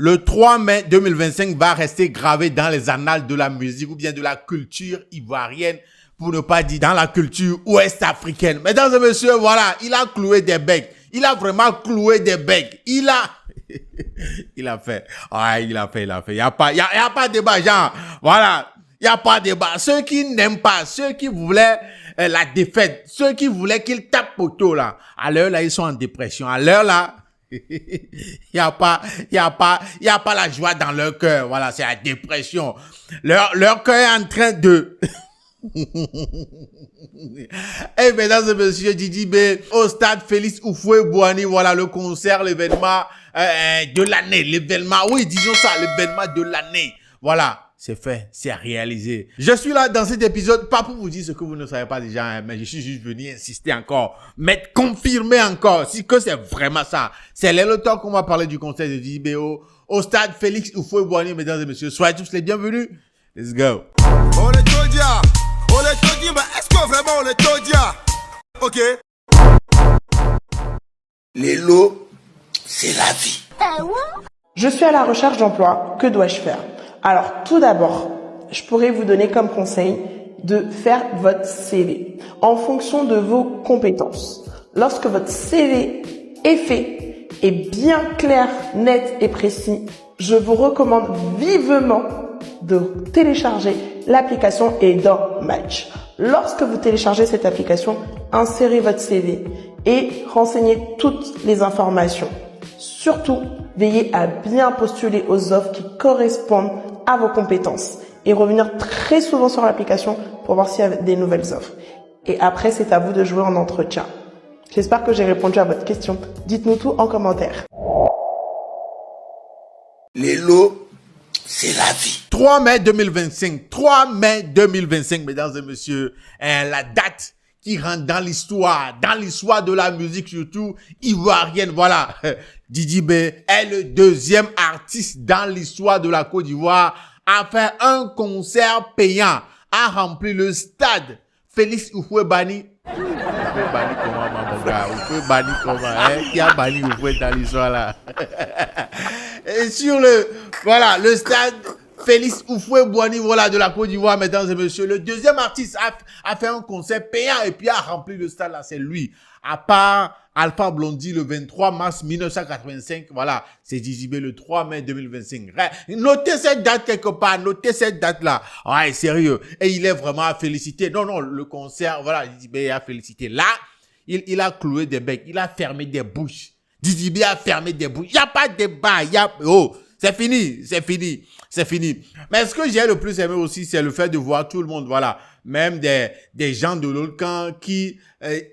Le 3 mai 2025 va rester gravé dans les annales de la musique ou bien de la culture ivoirienne, pour ne pas dire dans la culture ouest-africaine. Mesdames et messieurs, voilà, il a cloué des becs. Il a vraiment cloué des becs. Il a fait. Ouais, il a fait. Il y a pas de débat, genre. Voilà. Il n'y a pas de débat. Ceux qui n'aiment pas, ceux qui voulaient la défaite, ceux qui voulaient qu'il tape poteau, là, à l'heure là, ils sont en dépression. À l'heure là, il y a pas la joie dans leur cœur. Voilà, c'est la dépression. Leur cœur est en train de... Eh, mesdames et messieurs, Didi B, au stade Félix Houphouët-Boigny, voilà le concert, l'événement de l'année. L'événement, oui, disons ça, l'événement de l'année. Voilà. C'est fait, c'est réalisé. Je suis là dans cet épisode, pas pour vous dire ce que vous ne savez pas déjà, hein, mais je suis juste venu insister encore, mais confirmer encore, si que c'est vraiment ça. C'est le temps qu'on va parler du concert de DJBO au stade Félix Houphouët-Boigny, mesdames et messieurs. Soyez tous les bienvenus. Let's go. On est Todia, mais est-ce que vraiment on est Todia? Ok. Les lots, c'est la vie. Je suis à la recherche d'emploi. Que dois-je faire? Alors, tout d'abord, je pourrais vous donner comme conseil de faire votre CV en fonction de vos compétences. Lorsque votre CV est fait et bien clair, net et précis, je vous recommande vivement de télécharger l'application Edor Match. Lorsque vous téléchargez cette application, insérez votre CV et renseignez toutes les informations. Surtout, veillez à bien postuler aux offres qui correspondent à vos compétences et revenir très souvent sur l'application pour voir s'il y a des nouvelles offres. Et après, c'est à vous de jouer en entretien. J'espère que j'ai répondu à votre question. Dites-nous tout en commentaire. Les lots, c'est la vie. 3 mai 2025. 3 mai 2025, mesdames et messieurs. La date qui rentre dans l'histoire de la musique surtout ivoirienne. Voilà, Didi B est le deuxième artiste dans l'histoire de la Côte d'Ivoire à faire un concert payant, à remplir le stade Félix Houphouët-Boigny. Houphouët-Boigny comment, mon gars? Houphouët-Boigny comment, hein? Qui a banni Houphouët dans l'histoire là? Et sur le stade Félix Houphouët-Boigny, voilà, de la Côte d'Ivoire, mesdames et messieurs. Le deuxième artiste a fait un concert payant et puis a rempli le stade là, c'est lui. À part Alpha Blondy le 23 mars 1985, voilà, c'est Didi B le 3 mai 2025. Notez cette date quelque part, notez cette date là. Ouais, sérieux. Et il est vraiment à féliciter. Non, le concert, voilà, Didi B est à féliciter. Là, il a cloué des becs, il a fermé des bouches. Didi B a fermé des bouches. Il n'y a pas de débat, c'est fini. Mais ce que j'ai le plus aimé aussi, c'est le fait de voir tout le monde, voilà, même des gens de l'autre camp qui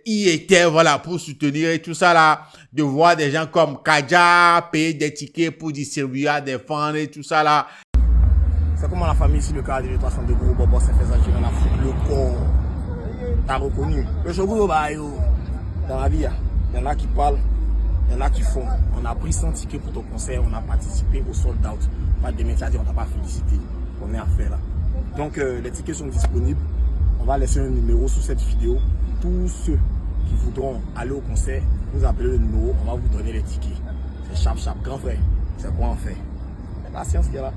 y étaient, voilà, pour soutenir et tout ça là, de voir des gens comme Kaja payer des tickets pour distribuer à des fans et tout ça là. C'est comment la famille ici, le cas de 300 de gros bobo, ça fait ça, je vais foutre le corps. T'as reconnu. Le chogo, bah, dans la vie, il y en a qui parlent. Il y en a qui font. On a pris 100 tickets pour ton concert, on a participé au sold out. Pas de métiers, on t'a pas félicité. On est à faire là. Donc les tickets sont disponibles. On va laisser un numéro sous cette vidéo. Tous ceux qui voudront aller au concert, vous appelez le numéro, on va vous donner les tickets. C'est sharp, grand frère. C'est quoi on fait? C'est la science qui est là.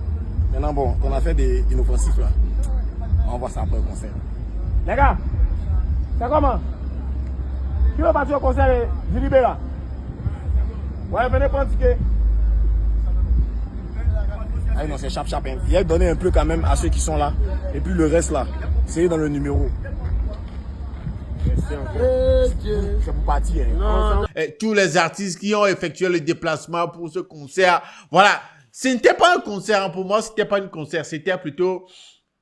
Maintenant bon, on a fait des inoffensifs là. On va voir ça après le concert. Les gars, c'est comment? Qui veut partir au concert du Libé là? Ouais, venez prendre un ticket. Ah non, c'est sharp. Hein. Il a donné un peu quand même à ceux qui sont là. Et puis le reste là, c'est dans le numéro. C'est pour partir. Hein. Et tous les artistes qui ont effectué le déplacement pour ce concert, voilà. Ce n'était pas un concert, hein. Pour moi, c'était pas un concert. C'était plutôt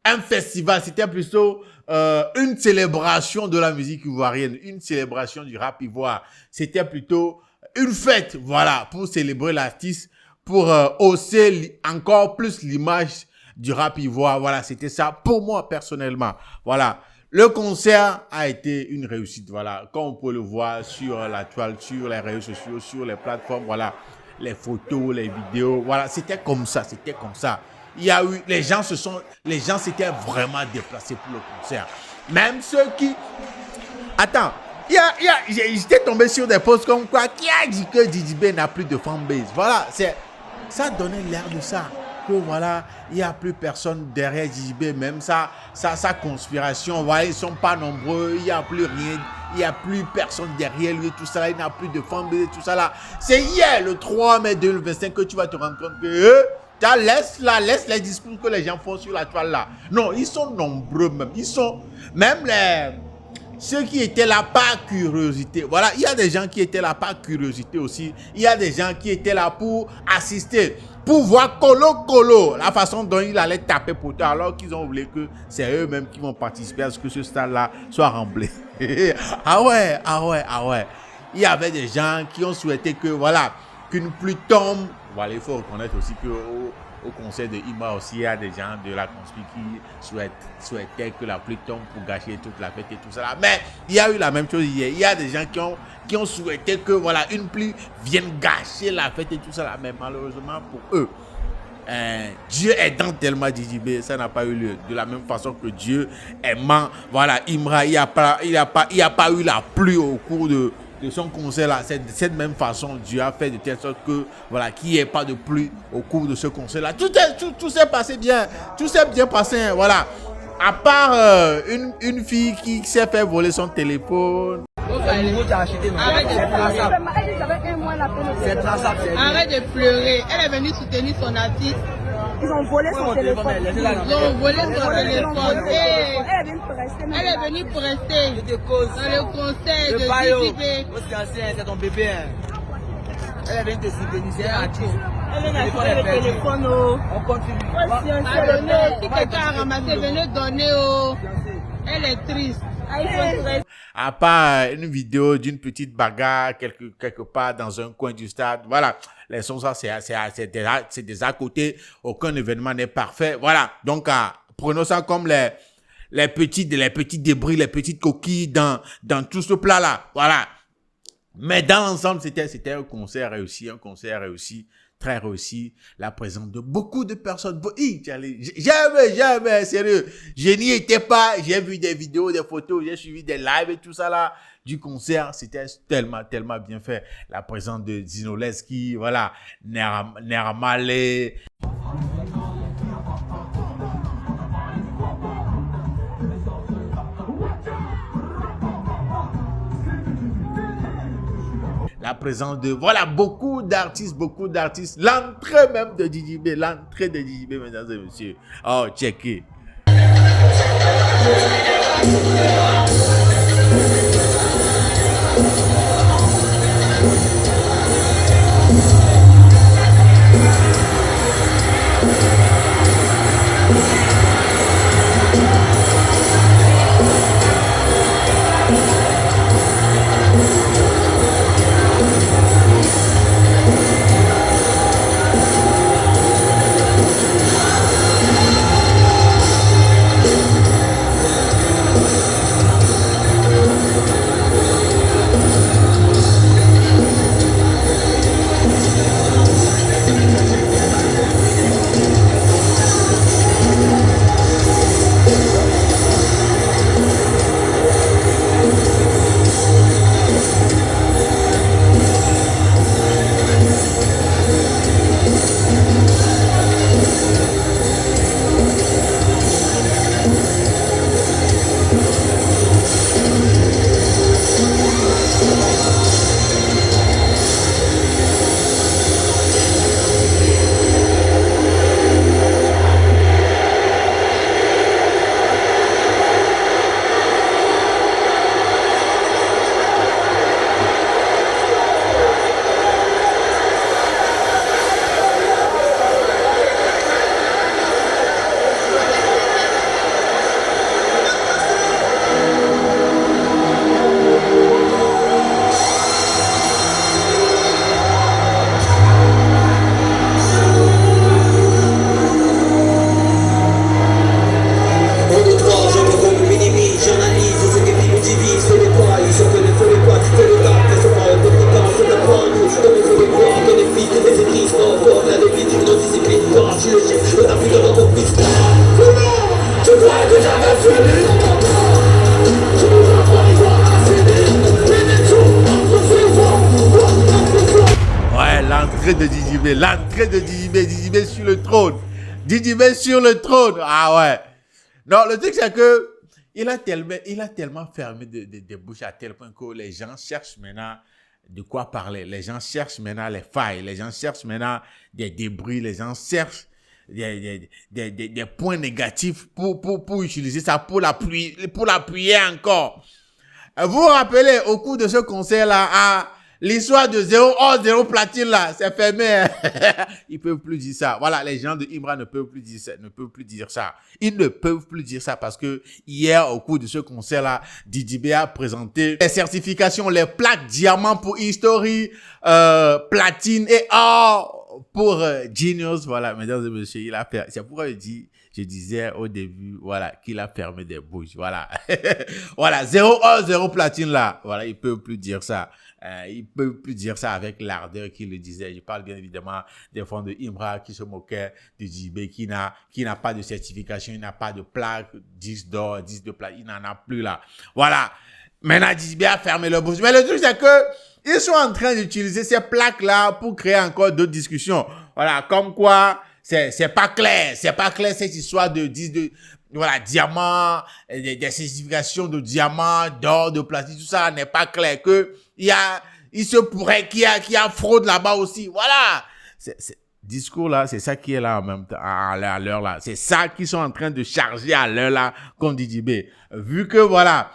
un festival. C'était plutôt une célébration de la musique ivoirienne. Une célébration du rap ivoire. C'était plutôt une fête, voilà, pour célébrer l'artiste, pour hausser encore plus l'image du rap ivoire. Voilà, c'était ça pour moi personnellement. Voilà, le concert a été une réussite. Voilà, comme on peut le voir sur la toile, sur les réseaux sociaux, sur les plateformes. Voilà, les photos, les vidéos. Voilà, c'était comme ça, Il y a eu, les gens s'étaient vraiment déplacés pour le concert. Même ceux qui, attends. J'étais tombé sur des posts comme quoi qui a dit que Didi B n'a plus de fanbase. Voilà, ça donnait l'air de ça. Que voilà, il n'y a plus personne derrière JB, même sa conspiration, voilà, ils ne sont pas nombreux, il n'y a plus rien, il n'y a plus personne derrière lui, tout ça là, il n'y a plus de femmes, tout ça là. C'est hier, le 3 mai 2025, que tu vas te rendre compte que laisse les discours que les gens font sur la toile là. Non, ils sont nombreux même, ils sont, même ceux qui étaient là par curiosité. Voilà, il y a des gens qui étaient là par curiosité aussi. Il y a des gens qui étaient là pour assister, pour voir colo, la façon dont il allait taper pour toi, alors qu'ils ont oublié que c'est eux-mêmes qui vont participer à ce que ce stade-là soit rempli. Ah ouais. Il y avait des gens qui ont souhaité que, voilà, qu'une pluie tombe. Voilà, il faut reconnaître aussi que au conseil de IMA aussi, il y a des gens de la conspire qui souhaitaient que la pluie tombe pour gâcher toute la fête et tout ça là. Mais il y a eu la même chose hier. Il y a des gens qui ont souhaité que, voilà, une pluie vienne gâcher la fête et tout ça là. Mais malheureusement pour eux, Dieu aidant tellement JB, ça n'a pas eu lieu. De la même façon que Dieu aimant, voilà, Imra, il n'y a pas eu la pluie au cours de son concert là. C'est de cette même façon Dieu a fait de telle sorte que, voilà, qu'il n'y ait pas de pluie au cours de ce concert là. Tout s'est passé bien, tout s'est bien passé, hein, voilà. À part une fille qui s'est fait voler son téléphone. Arrête de pleurer. Elle est venue soutenir son artiste. Ils ont volé son téléphone. Ils ont volé son téléphone. Elle est venue pour rester dans le concert de DJB. C'est ton bébé. Elle est venue te soutenir, c'est un artiste. Elle vient d'acheter le téléphone. On continue. Si quelqu'un a ramassé, venez donner. Elle est triste. À part une vidéo d'une petite bagarre quelque part dans un coin du stade, voilà, les sons, ça c'est des à côté, aucun événement n'est parfait, voilà. Donc prenons ça comme les petits débris, les petites coquilles dans tout ce plat là, voilà. Mais dans l'ensemble, c'était un concert réussi, très réussi, la présence de beaucoup de personnes. Jamais, sérieux. Je n'y étais pas, j'ai vu des vidéos, des photos, j'ai suivi des lives et tout ça là, du concert. C'était tellement bien fait. La présence de Zinoleski, voilà, Neramale. La présence de, voilà, beaucoup d'artistes, l'entrée même de DJB, mesdames et messieurs. Oh, checké. Ouais, l'entrée de DJB, l'entrée de Didibé sur le trône. Didibé sur le trône. Ah ouais. Non, le truc c'est que il a tellement fermé des bouches à tel point que les gens cherchent maintenant de quoi parler. Les gens cherchent maintenant les failles. Les gens cherchent maintenant des débris. Les gens cherchent des points négatifs pour utiliser ça, pour l'appuyer encore. Vous vous rappelez, au cours de ce concert-là, l'histoire de 0 platine là, c'est fermé. Ils peuvent plus dire ça. Voilà, les gens de Imbra ne peuvent plus dire ça. Ils ne peuvent plus dire ça parce que hier, au cours de ce concert-là, Didibé a présenté les certifications, les plaques diamant pour History, platine et or pour Genius. Voilà, mesdames et messieurs, il a fait. C'est pourquoi je disais au début, voilà, qu'il a fermé des bouches. Voilà. Voilà, 0 platine là. Voilà, ils peuvent plus dire ça. Il peut plus dire ça avec l'ardeur qu'il le disait. Je parle bien évidemment des fans de Imbra qui se moquaient de Didibé, qui n'a pas de certification, il n'a pas de plaque, 10 d'or, 10 de plaque, il n'en a plus là. Voilà. Maintenant, Didibé a fermé le bouche. Mais le truc, c'est que ils sont en train d'utiliser ces plaques-là pour créer encore d'autres discussions. Voilà. Comme quoi, c'est pas clair cette histoire de 10 de, voilà, diamants, des certifications de diamants, d'or, de platine, tout ça n'est pas clair, que il se pourrait qu'il y a fraude là-bas aussi. Voilà. Discours là, c'est ça qui est là en même temps, à l'heure là. C'est ça qu'ils sont en train de charger à l'heure là, comme Didibé. Vu que voilà,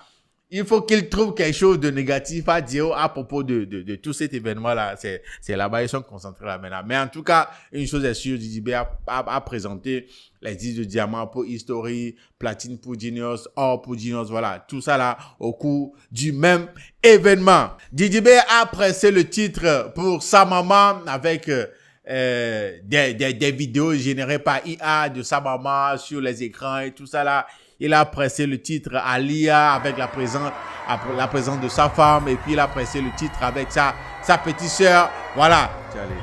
il faut qu'il trouve quelque chose de négatif à dire à propos de tout cet événement-là. C'est là-bas, ils sont concentrés là maintenant. Mais en tout cas, une chose est sûre, Didibé a présenté les 10 de diamants pour History, platine pour Genius, or pour Genius, voilà. Tout ça là, au cours du même événement. Didibé a pressé le titre pour sa maman avec des vidéos générées par IA de sa maman sur les écrans et tout ça là. Il a pressé le titre à l'IA avec la présence de sa femme, et puis il a pressé le titre avec sa petite sœur. Voilà.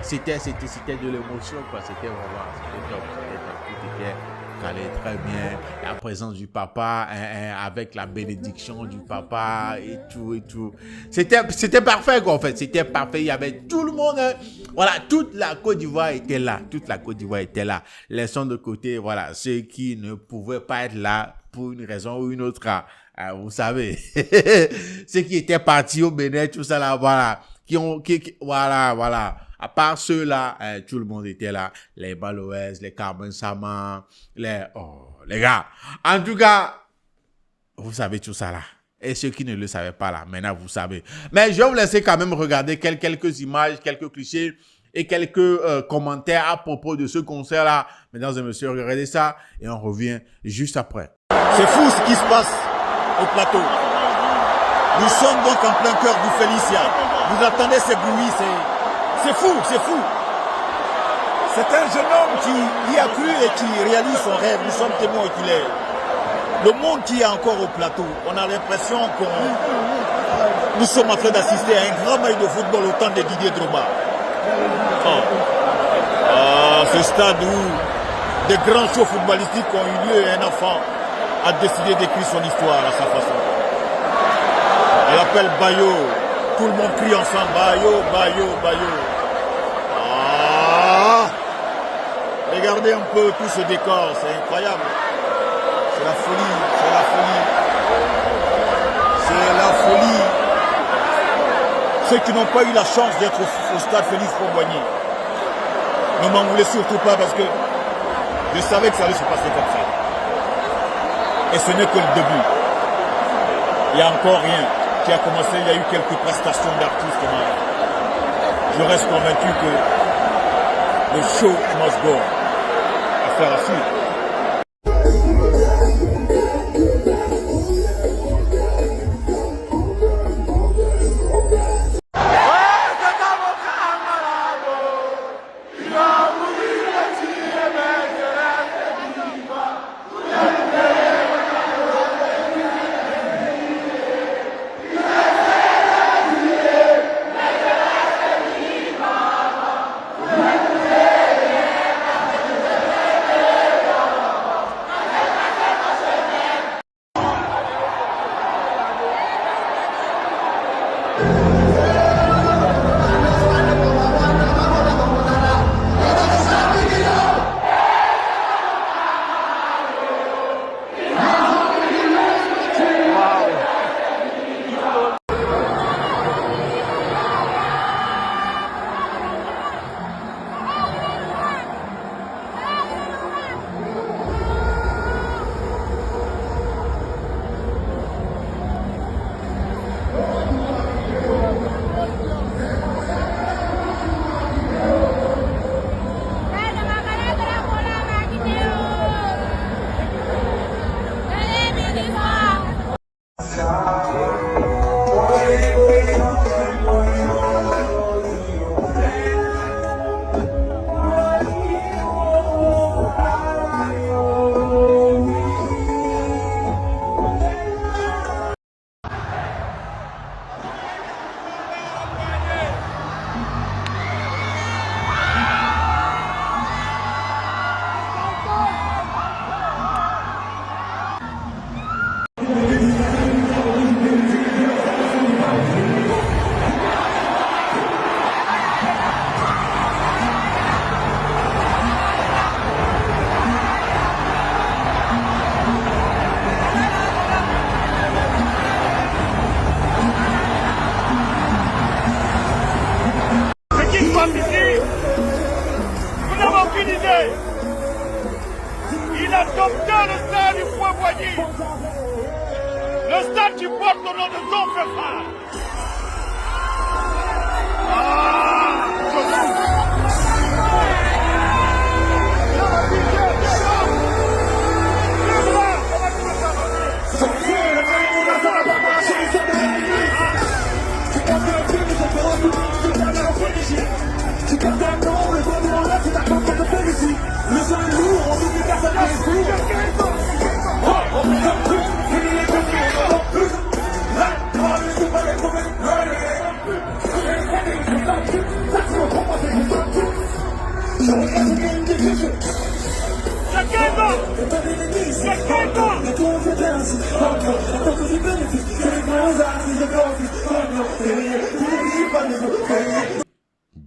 C'était de l'émotion, quoi. C'était vraiment, tout était calé très bien. La présence du papa, avec la bénédiction du papa et tout. C'était parfait, quoi, en fait. C'était parfait. Il y avait tout le monde. Voilà, toute la Côte d'Ivoire était là. Laissons de côté, voilà, ceux qui ne pouvaient pas être là pour une raison ou une autre. Vous savez, ceux qui étaient partis au Bénin, tout ça là, voilà. Voilà. À part ceux-là, tout le monde était là. Les Baloès, les Carmen Sama, les gars. En tout cas, vous savez tout ça là. Et ceux qui ne le savaient pas là, maintenant vous savez. Mais je vais vous laisser quand même regarder quelques images, quelques clichés et quelques commentaires à propos de ce concert-là. Mesdames et messieurs, regardez ça et on revient juste après. C'est fou ce qui se passe au plateau. Nous sommes donc en plein cœur du Félicia. Vous entendez ces bruits, c'est fou. C'est un jeune homme qui y a cru et qui réalise son rêve. Nous sommes témoins oculaires. Le monde qui est encore au plateau, on a l'impression que nous sommes en train d'assister à un grand match de football au temps de Didier Drogba. Ce stade où des grands shows footballistiques ont eu lieu et un enfant a décidé d'écrire son histoire à sa façon. Elle appelle Bayo. Tout le monde crie ensemble, Bayo. Regardez un peu tout ce décor, c'est incroyable. C'est la folie. Ceux qui n'ont pas eu la chance d'être au stade Félix Houphouët-Boigny, ne m'en voulez surtout pas parce que je savais que ça allait se passer comme ça. Et ce n'est que le début. Il n'y a encore rien qui a commencé, il y a eu quelques prestations d'artistes. Je reste convaincu que le show must go. Affaire à suivre. Djibé. Il a dompté le stade du Point-Boigny. Le stade qui porte le nom de ton frère.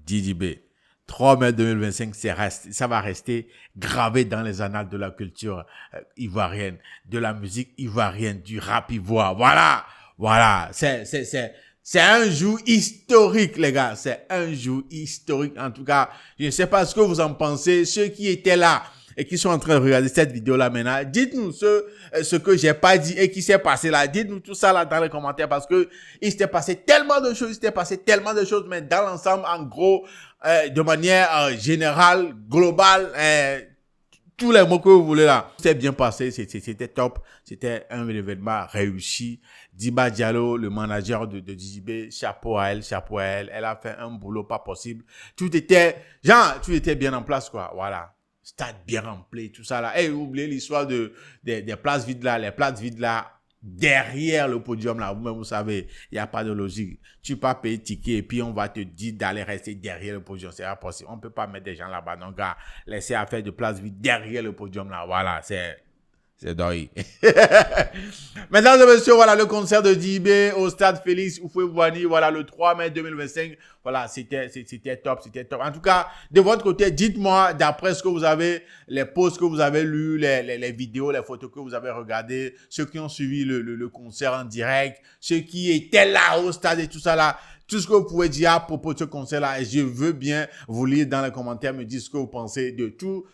DJB, 3 mai 2025, ça va rester gravé dans les annales de la culture ivoirienne, de la musique ivoirienne, du rap ivoire. Voilà, c'est un jour historique, les gars. C'est un jour historique. En tout cas, je ne sais pas ce que vous en pensez. Ceux qui étaient là et qui sont en train de regarder cette vidéo-là maintenant, dites-nous ce que j'ai pas dit et qui s'est passé là. Dites-nous tout ça là dans les commentaires parce que il s'était passé tellement de choses, mais dans l'ensemble, en gros, de manière générale, globale, tous les mots que vous voulez là. C'était bien passé, c'était top. C'était un événement réussi. Diba Diallo, le manager de DJB, chapeau à elle. Elle a fait un boulot pas possible. Tout était bien en place, quoi. Voilà. Stade bien rempli, tout ça là. Et oubliez l'histoire des places vides là, les places vides là, derrière le podium là. Vous-même, vous savez, il n'y a pas de logique. Tu peux pas payer ticket et puis on va te dire d'aller rester derrière le podium. C'est pas possible. On peut pas mettre des gens là-bas. Donc, gars, laissez à faire de places vides derrière le podium là. Voilà, c'est d'oeil. Mesdames et messieurs, voilà le concert de DJB au stade Félix Houphouët-Boigny, voilà le 3 mai 2025. Voilà, c'était top. En tout cas, de votre côté, dites-moi, d'après ce que vous avez, les posts que vous avez lus, les vidéos, les photos que vous avez regardées, ceux qui ont suivi le concert en direct, ceux qui étaient là au stade et tout ça là, tout ce que vous pouvez dire à propos de ce concert-là, et je veux bien vous lire dans les commentaires, me dire ce que vous pensez de tout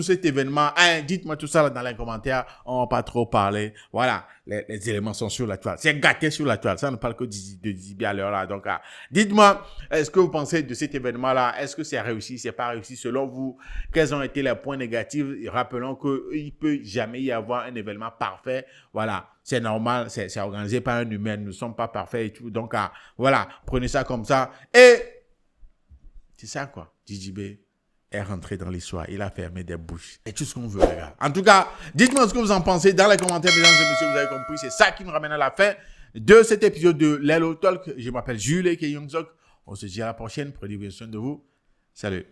cet événement. Dites-moi tout ça là dans les commentaires, on va pas trop parler. Voilà, les éléments sont sur la toile. C'est gâté sur la toile. Ça ne parle que de DJB à l'heure là. Donc, dites-moi, est-ce que vous pensez de cet événement-là? Est-ce que c'est réussi? C'est pas réussi? Selon vous, quels ont été les points négatifs? Et rappelons qu'il peut jamais y avoir un événement parfait. Voilà. C'est normal, c'est organisé par un humain, nous ne sommes pas parfaits et tout. Donc, voilà, prenez ça comme ça. Et c'est ça, quoi. DJB est rentré dans l'histoire. Il a fermé des bouches. Et tout ce qu'on veut, les gars. En tout cas, dites-moi ce que vous en pensez dans les commentaires, mesdames et messieurs, vous avez compris. C'est ça qui nous ramène à la fin de cet épisode de Lelo Talk. Je m'appelle Jules K. Youngzok. On se dit à la prochaine. Prenez bien soin de vous. Salut.